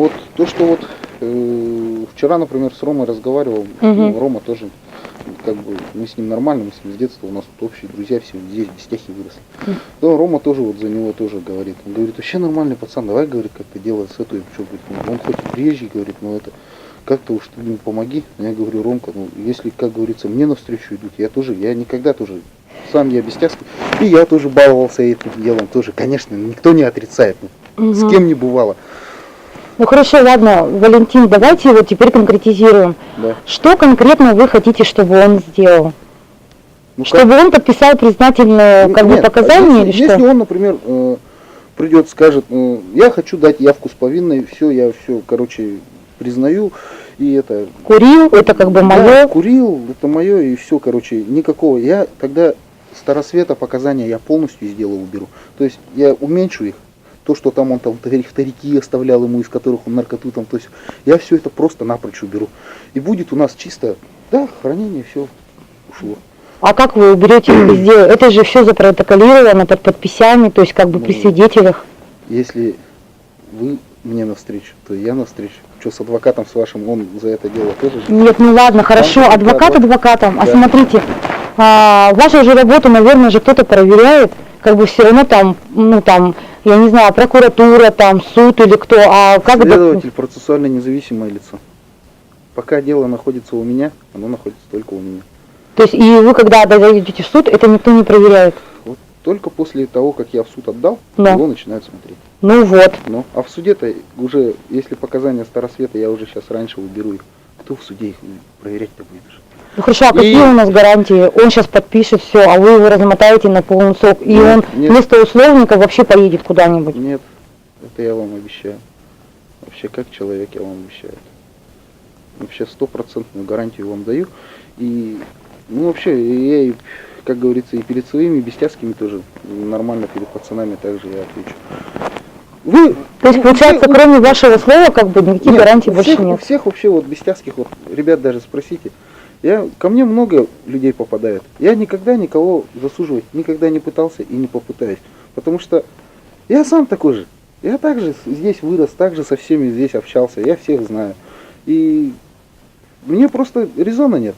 вот то, что вот вчера, например, с Ромой разговаривал, ну, Рома тоже, как бы, мы с ним нормально, мы с ним с детства, у нас тут общие друзья, все здесь, в Бестяхе выросли. Но Рома тоже вот за него тоже говорит. Он говорит, вообще нормальный пацан, давай, говорит, как-то делать с этой, что, говорит, он хоть и приезжий, говорит, но это, как-то уж ты ему помоги. Я говорю, Ромка, ну, если, как говорится, мне навстречу идут, я никогда тоже, сам я Бестяхский, и я тоже баловался этим делом, тоже, конечно, никто не отрицает, с кем не бывало. Ну хорошо, ладно, Валентин, давайте вот теперь конкретизируем. Да. Что конкретно вы хотите, чтобы он сделал? Ну, чтобы он подписал признательные показания или что? Если он, например, придет, скажет, я хочу дать явку с повинной, все, я все, короче, признаю, и это... Курил, это как бы мое? Да, курил, это мое, и все, короче, никакого. Я тогда Старосвета показания я полностью из дела уберу. То есть я уменьшу их. То, что там он там вторики оставлял ему, из которых он наркоту там, то есть я все это просто напрочь уберу. И будет у нас чисто, да, хранение, все ушло. А как вы уберете из дела? Это же все запротоколировано под подписями, то есть как бы при свидетелях. Если вы мне навстречу, то я навстречу. Что с адвокатом с вашим, он за это дело тоже? Нет, ну ладно, хорошо, адвокат адвокатом. Да. А смотрите, вашу же работу, наверное, же кто-то проверяет, как бы все равно там, ну там, я не знаю, прокуратура, там, суд или кто, а как это? Следователь процессуально независимое лицо. Пока дело находится у меня, оно находится только у меня. То есть и вы, когда дойдете в суд, это никто не проверяет? Вот только после того, как я в суд отдал, да. Его начинают смотреть. Ну вот. Ну, а в суде-то уже, если показания Старосвета, я уже сейчас раньше уберу их. Кто в суде их проверять-то будешь? Ну хорошо, а какие у нас гарантии? Он сейчас подпишет все, а вы его размотаете на полный срок, и он вместо условника вообще поедет куда-нибудь? Нет, это я вам обещаю. Вообще, как человек, я вам обещаю. Вообще 100% гарантию вам даю. И, ну вообще, я, и, как говорится, и перед своими Бестяхскими тоже нормально, перед пацанами также я отвечу. Вы, то есть, получается, кроме вашего слова, как бы никаких гарантий больше нет? У всех вообще вот Бестяхских, вот, ребят даже спросите. Ко мне много людей попадает. Я никогда никого засуживать никогда не пытался и не попытаюсь. Потому что я сам такой же. Я также здесь вырос, также со всеми здесь общался. Я всех знаю. И мне просто резона нет.